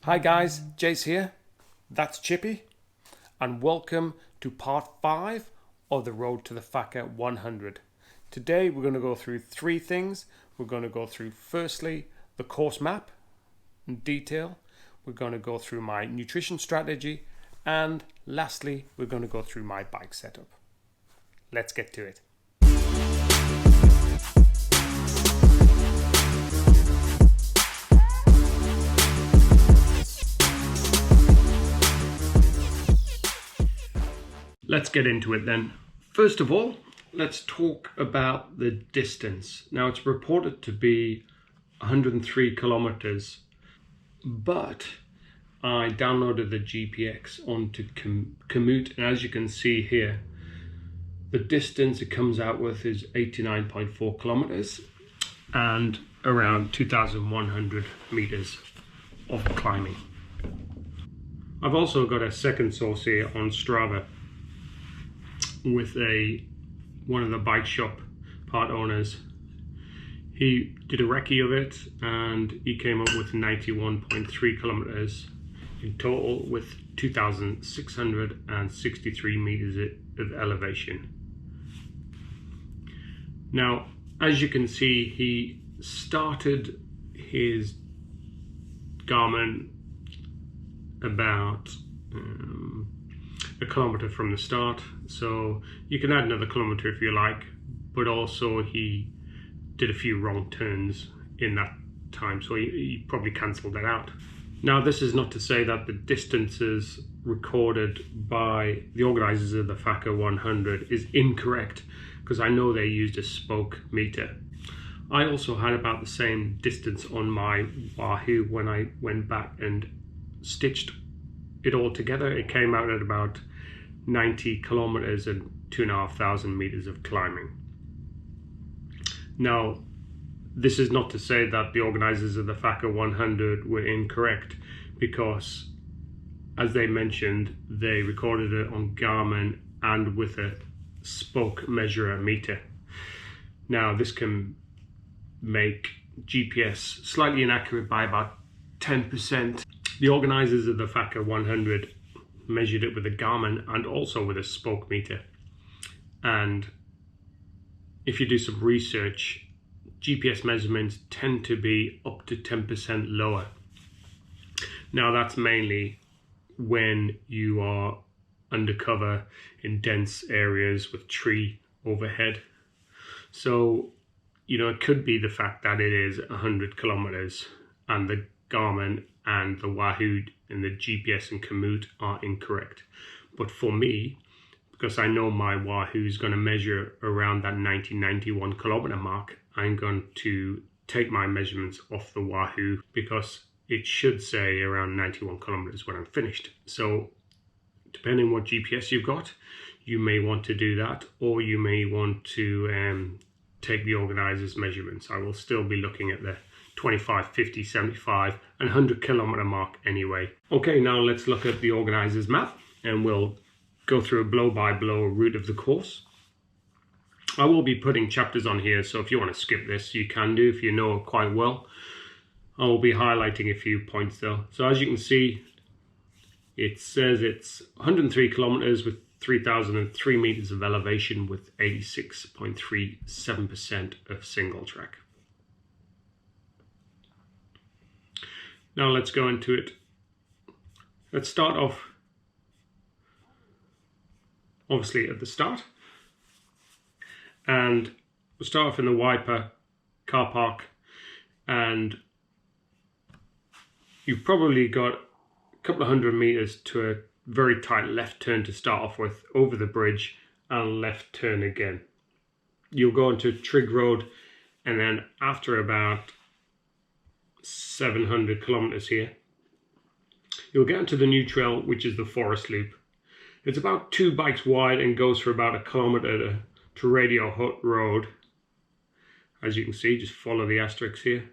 Hi guys, Jace here, that's Chippy, and welcome to part 5 of the road to the Whaka100. Today we're going to go through 3 things. We're going to go through firstly the course map in detail, we're going to go through my nutrition strategy, and lastly we're going to go through my bike setup. Let's get to it. Let's get into it then. First of all, let's talk about the distance. Now it's reported to be 103 kilometers, but I downloaded the GPX onto Komoot, and as you can see here, the distance it comes out with is 89.4 kilometers and around 2,100 meters of climbing. I've also got a second source here on Strava with one of the bike shop part owners. He did a recce of it and he came up with 91.3 kilometers in total with 2,663 meters of elevation. Now, as you can see, he started his Garmin about a kilometer from the start, so you can add another kilometer if you like, but also he did a few wrong turns in that time, so he probably cancelled that out. Now, this is not to say that the distances recorded by the organisers of the Whaka100 is incorrect, because I know they used a spoke meter. I also had about the same distance on my Wahoo when I went back and stitched it all together. It came out at about 90 kilometers and 2,500 meters of climbing. Now, this is not to say that the organizers of the Whaka100 were incorrect, because as they mentioned, they recorded it on Garmin and with a spoke measurer meter. Now, this can make GPS slightly inaccurate by about 10%. The organizers of the Whaka100 measured it with a Garmin and also with a spoke meter. And if you do some research, GPS measurements tend to be up to 10% lower. Now, that's mainly when you are undercover in dense areas with tree overhead. So, it could be the fact that it is 100 kilometers and the Garmin and the Wahoo and the GPS and Komoot are incorrect. But for me, because I know my Wahoo is going to measure around that 91 kilometer mark, I'm going to take my measurements off the Wahoo because it should say around 91 kilometers when I'm finished. So depending on what GPS you've got, you may want to do that, or you may want to take the organizer's measurements. I will still be looking at the 25, 50, 75 and 100 kilometer mark anyway. Okay, now let's look at the organizer's map and we'll go through a blow-by-blow route of the course. I will be putting chapters on here, so if you want to skip this, you can do if you know it quite well. I will be highlighting a few points though. So as you can see, it says it's 103 kilometers with 3,003 meters of elevation with 86.37% of single track. Now let's go into it. Let's start off obviously at the start, and we'll start off in the Wiper car park, and you've probably got a couple of 100 meters to a very tight left turn to start off with, over the bridge and left turn again. You'll go into Trig Road, and then after about 700 kilometers here, you'll get into the new trail, which is the Forest Loop. It's about 2 bikes wide and goes for about a kilometer to Radio Hut Road. As you can see, just follow the asterisks here.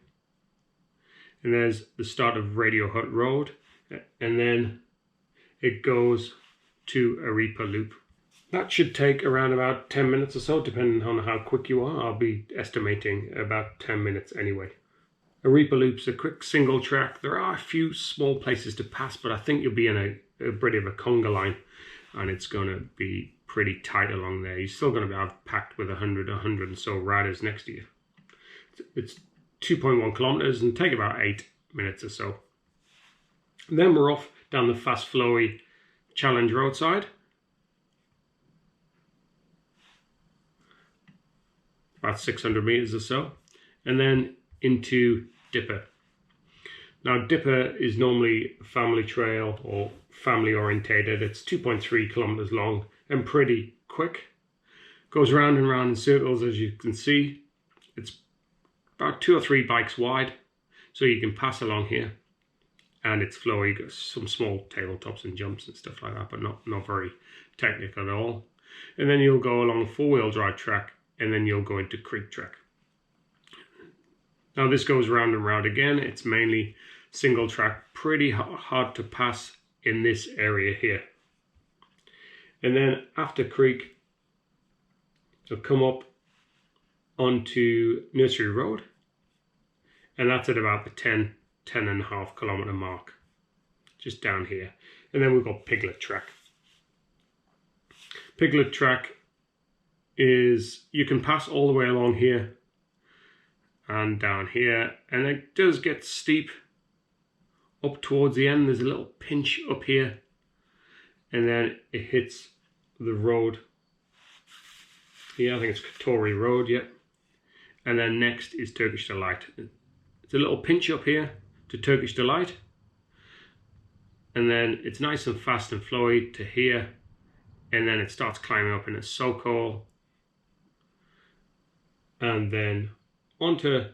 And there's the start of Radio Hut Road, and then it goes to Arepa Loop. That should take around about 10 minutes or so, depending on how quick you are. I'll be estimating about 10 minutes anyway. Reaper Loop's a quick single track. There are a few small places to pass, but I think you'll be in a bit of a conga line, and it's going to be pretty tight along there. You're still going to be packed with 100 and so riders next to you. It's 2.1 kilometers and take about 8 minutes or so. And then we're off down the fast flowy challenge roadside. About 600 meters or so. And then into Dipper. Now Dipper is normally a family trail or family orientated. It's 2.3 kilometers long and pretty quick. Goes round and round in circles, as you can see. It's about 2 or 3 bikes wide, so you can pass along here. And it's flowy, got some small tabletops and jumps and stuff like that, but not very technical at all. And then you'll go along a 4-wheel drive track, and then you'll go into creek track. Now this goes round and round again. It's mainly single track, pretty hard to pass in this area here. And then after creek, you'll come up onto Nursery Road, and that's at about the 10.5 kilometer mark, just down here. And then we've got Piglet Track. Piglet Track is, you can pass all the way along here and down here, and it does get steep up towards the end. There's a little pinch up here, and then it hits the road. Yeah, I think it's Katori Road, yeah. And then next is Turkish Delight. It's a little pinch up here to Turkish Delight, and then it's nice and fast and flowy to here, and then it starts climbing up in a so-called, and then onto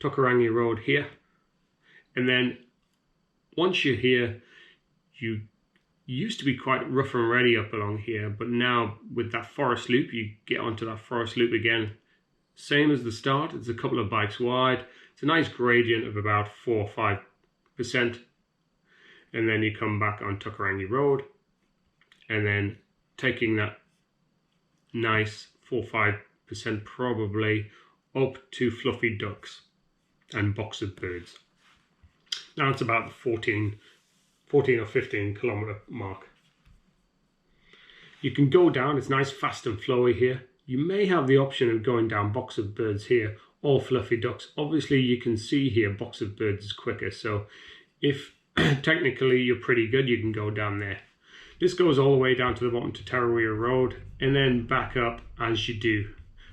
Takarangi Road here. And then once you're here, you used to be quite rough and ready up along here, but now with that forest loop, you get onto that forest loop again. Same as the start, it's a couple of bikes wide. It's a nice gradient of about 4 or 5%. And then you come back on Takarangi Road, and then taking that nice 4 or 5% probably up to Fluffy Ducks and Box of Birds. Now it's about the 14 or 15 kilometer mark. You can go down, it's nice, fast and flowy here. You may have the option of going down Box of Birds here or Fluffy Ducks. Obviously you can see here Box of Birds is quicker, so if technically you're pretty good, you can go down there. This goes all the way down to the bottom to Tarawih Road, and then back up as you do.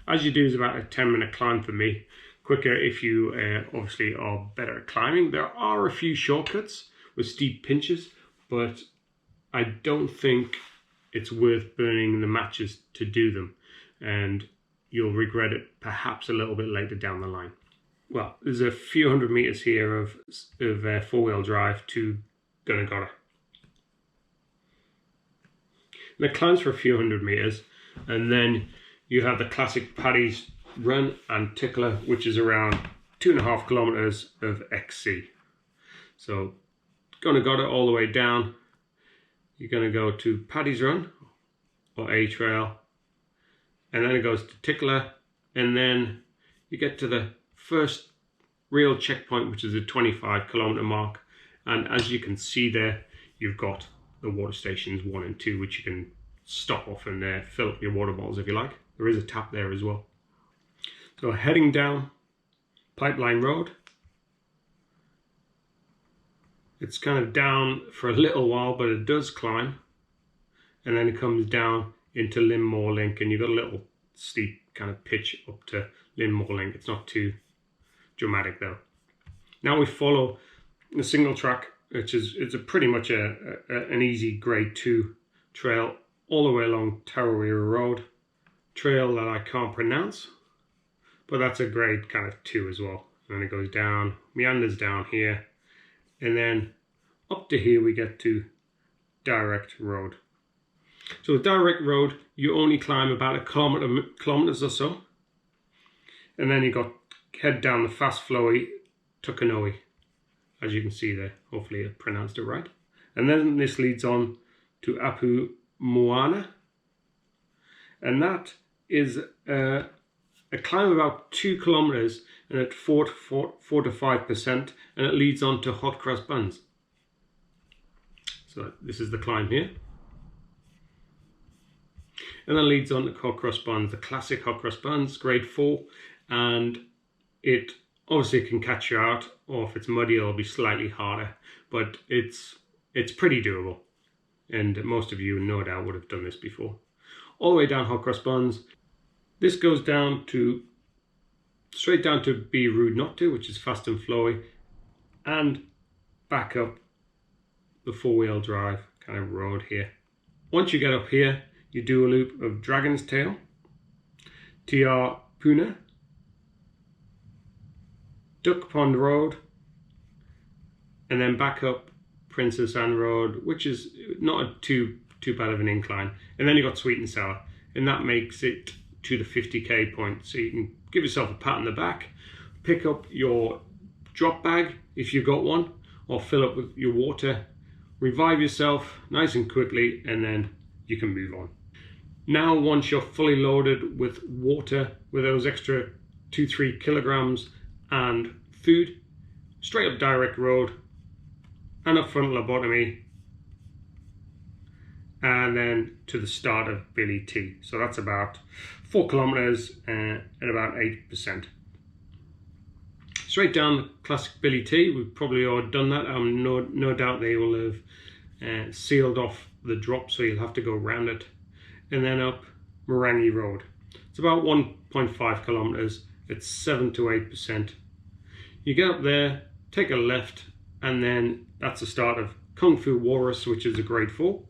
As you do is about a 10-minute climb for me. Quicker if you obviously are better at climbing. There are a few shortcuts with steep pinches, but I don't think it's worth burning the matches to do them, and you'll regret it perhaps a little bit later down the line. Well, there's a few hundred meters here of 4-wheel drive to Gunagota. And it climbs for a few hundred meters, and then you have the classic Paddy's Run and Tickler, which is around 2.5 kilometers of XC. So Gunagota all the way down, you're going to go to Paddy's Run or A Trail, and then it goes to Tickler, and then you get to the first real checkpoint, which is the 25 kilometer mark. And as you can see there, you've got the water stations 1 and 2, which you can stop off and fill up your water bottles if you like. There is a tap there as well. So heading down Pipeline Road. It's kind of down for a little while, but it does climb. And then it comes down into Linmore Link, and you've got a little steep kind of pitch up to Linmore Link. It's not too dramatic though. Now we follow the single track, which is pretty much an easy grade 2 trail all the way along Tarawih Road. Trail that I can't pronounce, but that's a grade kind of 2 as well. And then it goes down, meanders down here, and then up to here we get to Direct Road. So with Direct Road, you only climb about kilometers or so, and then you got head down the fast flowy Tukanoi, as you can see there. Hopefully I pronounced it right. And then this leads on to Apu Moana, and that is a a climb about 2 kilometers and at 4 to 5%, and it leads on to hot cross buns. So this is the climb here. And then leads on to hot cross buns, the classic hot cross buns, grade 4, and it obviously can catch you out, or if it's muddy it'll be slightly harder, but it's pretty doable, and most of you no doubt would have done this before. All the way down hot cross buns. This goes down to straight down to Be Rude Not To, which is fast and flowy, and back up the 4-wheel drive kind of road here. Once you get up here, you do a loop of Dragon's Tail, TR Puna, Duck Pond Road, and then back up Princess Anne Road, which is not too bad of an incline. And then you got Sweet and Sour, and that makes it to the 50k point. So you can give yourself a pat on the back, pick up your drop bag if you've got one, or fill up with your water, revive yourself nice and quickly, and then you can move on. Now once you're fully loaded with water, with those extra 2-3 kilograms and food, straight up direct road and up front lobotomy, and then to the start of Billy T. So that's about 4 kilometers at about 8%. Straight down the classic Billy T. We've probably all done that. No doubt they will have sealed off the drop, so you'll have to go around it. And then up Morangi Road. It's about 1.5 kilometers. It's 7 to 8%. You get up there, take a left, and then that's the start of Kung Fu Walrus, which is a grade 4.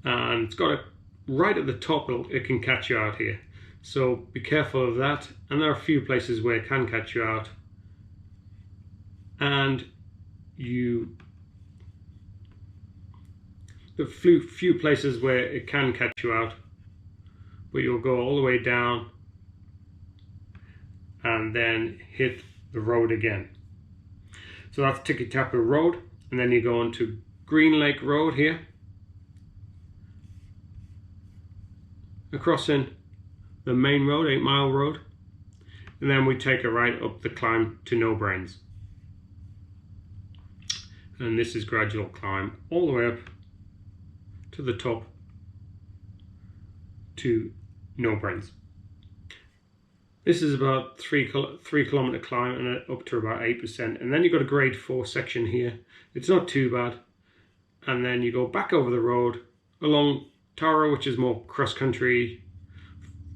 And it's got right at the top, it can catch you out here. So be careful of that. And there are a few places where it can catch you out. And the few places where it can catch you out, but you'll go all the way down and then hit the road again. So that's Tiki Tapu Road, and then you go on to Green Lake Road here, crossing the main road, 8 Mile Road, and then we take a right up the climb to No Brains. And this is gradual climb all the way up to the top to No Brains. This is about 3 kilometer climb and up to about 8%. And then you've got a grade 4 section here. It's not too bad. And then you go back over the road along Tara, which is more cross country,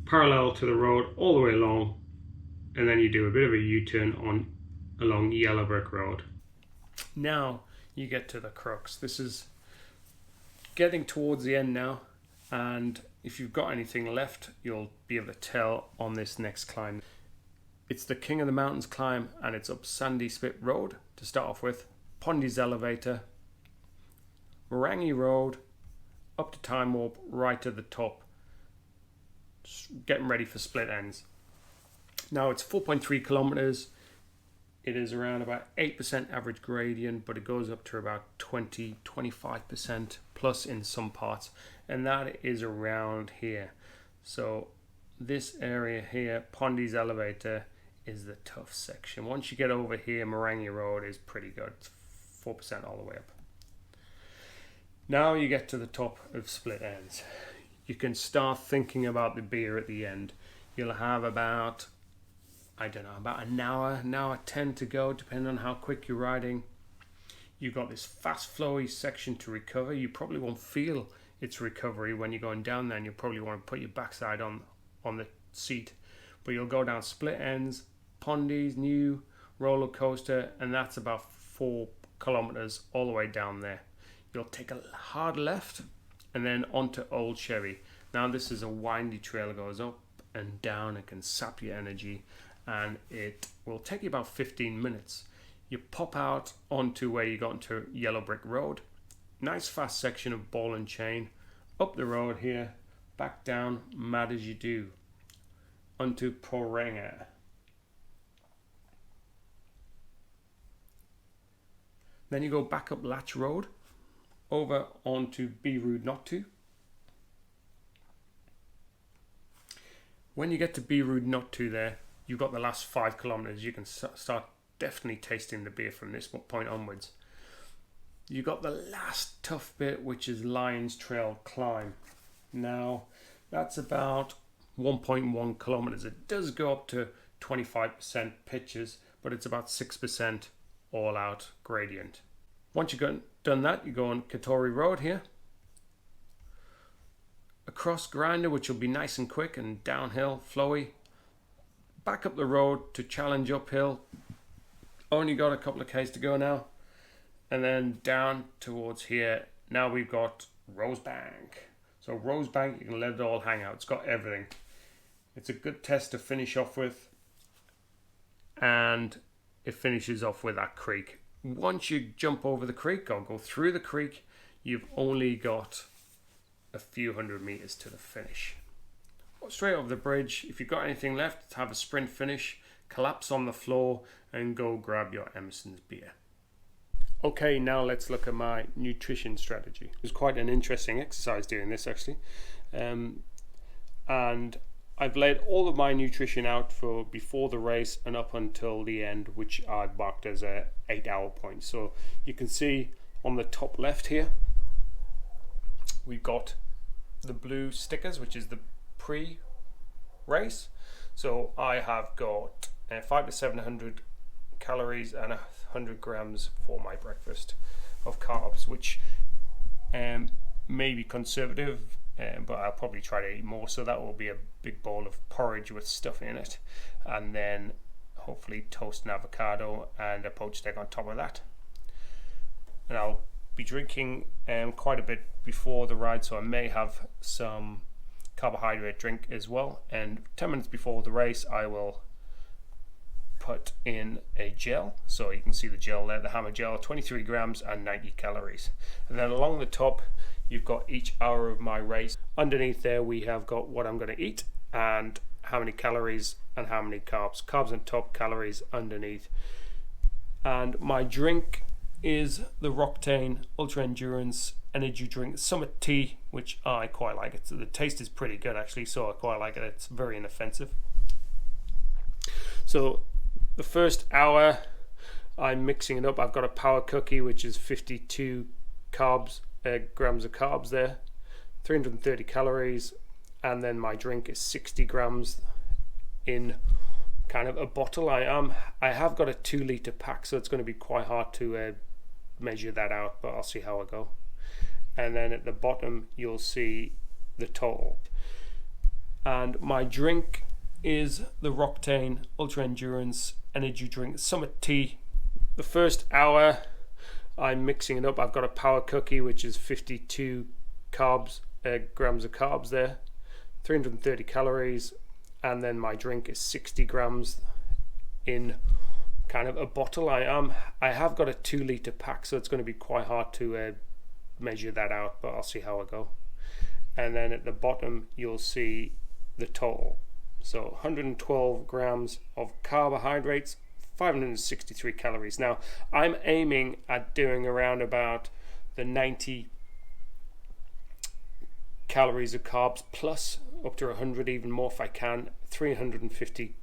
parallel to the road all the way along. And then you do a bit of a U-turn along Yellow Brick Road. Now you get to the crux. This is getting towards the end now, and if you've got anything left, you'll be able to tell on this next climb. It's the King of the Mountains climb, and it's up Sandy Spit Road to start off with, Pondy's Elevator, Morangi Road, up to Time Warp, right to the top, getting ready for split ends. Now it's 4.3 kilometers. It is around about 8% average gradient, but it goes up to about 20-25% plus in some parts, and that is around here. So this area here, Pondy's Elevator, is the tough section. Once you get over here, Morangi Road is pretty good. It's 4% all the way up. Now you get to the top of Split Ends. You can start thinking about the beer at the end. You'll have about, I don't know, about an hour 10 to go, depending on how quick you're riding. You've got this fast flowy section to recover. You probably won't feel its recovery when you're going down there, and you'll probably want to put your backside on the seat. But you'll go down Split Ends, Pondy's new roller coaster, and that's about 4 kilometers all the way down there. You'll take a hard left and then onto Old Chevy. Now this is a windy trail. It goes up and down. It can sap your energy, and it will take you about 15 minutes. You pop out onto where you got into Yellow Brick Road. Nice fast section of ball and chain. Up the road here, back down, Mad As You Do, onto Porenga. Then you go back up Latch Road, over onto Be Rude Not To. When you get to Beirut Nut 2 there, you've got the last 5 kilometers. You can start definitely tasting the beer from this point onwards. You got the last tough bit, which is Lion's Trail climb. Now, that's about 1.1 kilometers. It does go up to 25% pitches, but it's about 6% all out gradient. Once you've done that, you go on Katori Road here, across Grinder, which will be nice and quick and downhill, flowy, back up the road to Challenge uphill. Only got a couple of Ks to go now, and then down towards here. Now we've got Rosebank. So Rosebank, you can let it all hang out. It's got everything. It's a good test to finish off with, and it finishes off with that creek. Once you jump over the creek or go through the creek, you've only got a few hundred meters to the finish. Go straight over the bridge. If you've got anything left, have a sprint finish, collapse on the floor, and go grab your Emerson's beer. Okay, now let's look at my nutrition strategy. It was quite an interesting exercise doing this actually, and I've laid all of my nutrition out for before the race and up until the end, which I've marked as a 8-hour point. So you can see on the top left here, we've got the blue stickers, which is the pre-race. So I have got 500 to 700 calories and 100 grams for my breakfast of carbs, which may be conservative, but I'll probably try to eat more. So that will be a big bowl of porridge with stuff in it, and then hopefully toast and avocado and a poached egg on top of that. And I'll be drinking quite a bit before the ride, so I may have some carbohydrate drink as well. And 10 minutes before the race, I will put in a gel. So you can see the gel there, the Hammer gel, 23 grams and 90 calories. And then along the top, you've got each hour of my race. Underneath there, we have got what I'm going to eat and how many calories and how many carbs. Carbs on top, calories underneath. And my drink is the Roctane Ultra Endurance Energy Drink Summit Tea, which I quite like. The taste is pretty good actually, so I quite like it. It's very inoffensive. So the first hour, I'm mixing it up. I've got a power cookie, which is 52 grams of carbs there, 330 calories, and then my drink is 60 grams in kind of a bottle. I have got a 2-litre pack, so it's going to be quite hard to measure that out, but I'll see how I go. And then at the bottom you'll see the total. And my drink is the Roctane Ultra Endurance Energy Drink Summit Tea. The first hour, I'm mixing it up. I've got a power cookie, which is 52 grams of carbs there, 330 calories, and then my drink is 60 grams in kind of a bottle. I have got a 2-litre pack, so it's going to be quite hard to measure that out, but I'll see how I go. And then at the bottom you'll see the total. So 112 grams of carbohydrates, 563 calories. Now I'm aiming at doing around about the 90 calories of carbs plus up to 100, even more if I can, 350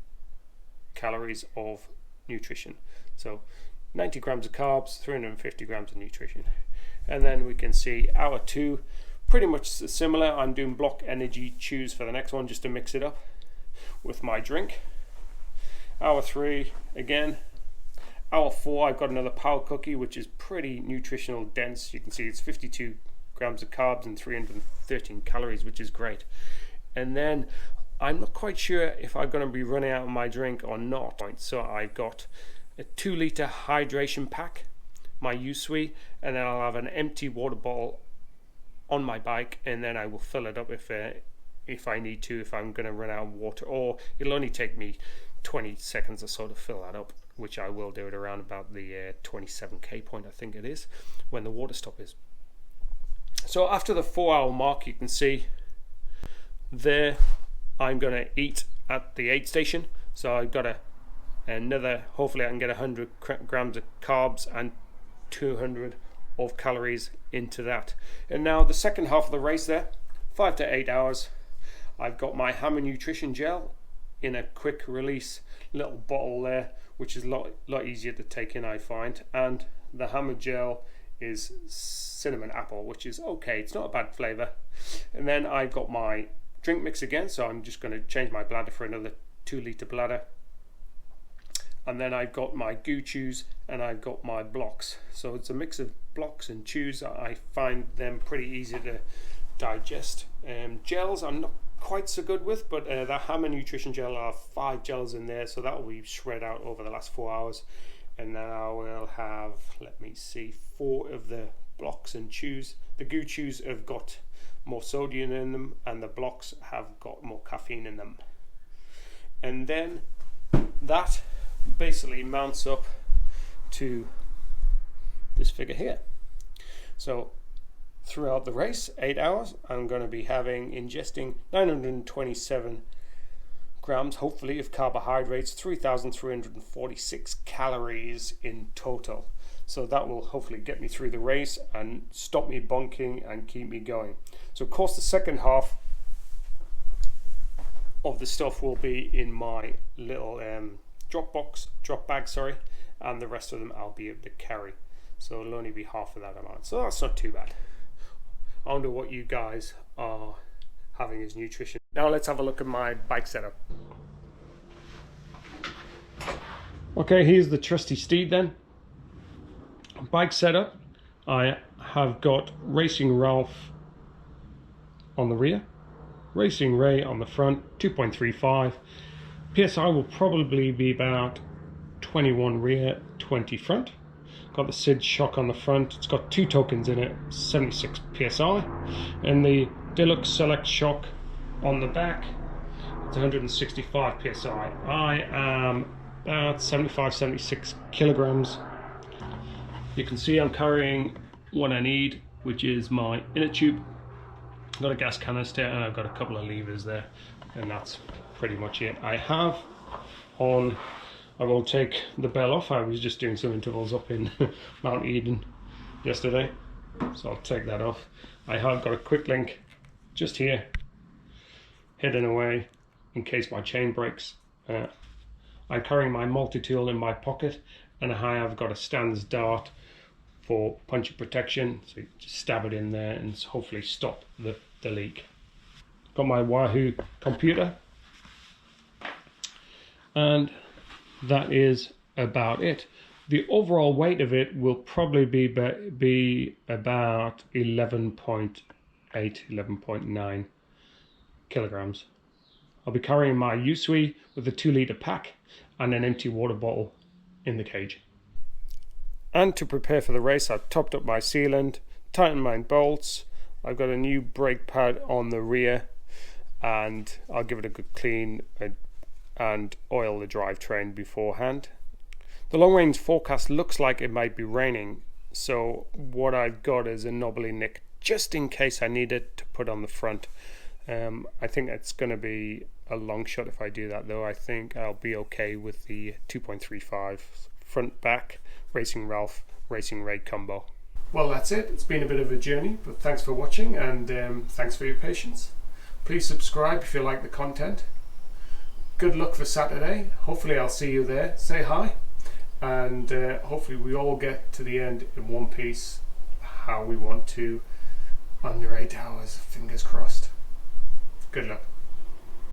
calories of nutrition. So 90 grams of carbs, 350 grams of nutrition. And then we can see hour 2, pretty much similar. I'm doing Block Energy Chews for the next one just to mix it up with my drink. Hour 3 again. Hour 4, I've got another power cookie, which is pretty nutritional dense. You can see it's 52 grams of carbs and 313 calories, which is great. And then I'm not quite sure if I'm going to be running out of my drink or not. So I've got a 2-litre hydration pack, my Usui, and then I'll have an empty water bottle on my bike, and then I will fill it up if I need to, if I'm going to run out of water, or it'll only take me 20 seconds or so to fill that up, which I will do it around about the 27k point, I think it is, when the water stop is. So after the 4-hour mark, you can see there I'm going to eat at the aid station. So I've got another, hopefully I can get 100 grams of carbs and 200 of calories into that. And now the second half of the race there, 5 to 8 hours, I've got my Hammer Nutrition Gel in a quick release little bottle there, which is a lot easier to take in, I find. And the Hammer Gel is cinnamon apple, which is okay, it's not a bad flavour. And then I've got my drink mix again, so I'm just going to change my bladder for another 2-litre bladder. And then I've got my goo chews and I've got my blocks. So it's a mix of blocks and chews. I find them pretty easy to digest. Gels I'm not quite so good with, but the Hammer Nutrition Gel, are 5 gels in there, so that will be spread out over the last 4 hours. And then I will have, let me see, 4 of the blocks and chews. The goo chews have got more sodium in them and the blocks have got more caffeine in them. And then that basically mounts up to this figure here. So throughout the race, 8 hours, I'm going to be ingesting 927 grams, hopefully, of carbohydrates, 3,346 calories in total. So that will hopefully get me through the race and stop me bunking and keep me going. So of course the second half of the stuff will be in my little drop bag, and the rest of them I'll be able to carry. So it'll only be half of that amount. So that's not too bad. I wonder what you guys are having as nutrition. Now let's have a look at my bike setup. Okay, here's the trusty steed then. Bike setup, I have got Racing Ralph on the rear, Racing Ray on the front, 2.35. PSI will probably be about 21 rear, 20 front. Got the SID shock on the front. It's got 2 tokens in it, 76 PSI. And the Deluxe Select shock on the back, it's 165 PSI. I am about 75-76 kilograms. You can see I'm carrying what I need, which is my inner tube. I've got a gas canister and I've got a couple of levers there, and that's pretty much it. I will take the bell off. I was just doing some intervals up in Mount Eden yesterday, so I'll take that off. I have got a quick link just here, hidden away in case my chain breaks. I'm carrying my multi-tool in my pocket, and I have got a Stan's dart for puncture protection, so you just stab it in there and hopefully stop the leak. Got my Wahoo computer, and that is about it. The overall weight of it will probably be about 11.8, 11.9 kilograms. I'll be carrying my Usui with a 2-litre pack and an empty water bottle in the cage. And to prepare for the race, I've topped up my sealant, tightened my bolts. I've got a new brake pad on the rear, and I'll give it a good clean and oil the drivetrain beforehand. The long range forecast looks like it might be raining, so what I've got is a knobbly nick just in case I need it to put on the front. I think it's going to be a long shot if I do that, though. I think I'll be okay with the 2.35 front back Racing Ralph Racing Ray combo. Well, that's it. It's been a bit of a journey, but thanks for watching, and thanks for your patience. Please subscribe if you like the content. Good luck for Saturday. Hopefully I'll see you there. Say hi, and hopefully we all get to the end in one piece how we want to, under 8 hours. Fingers crossed. Good luck.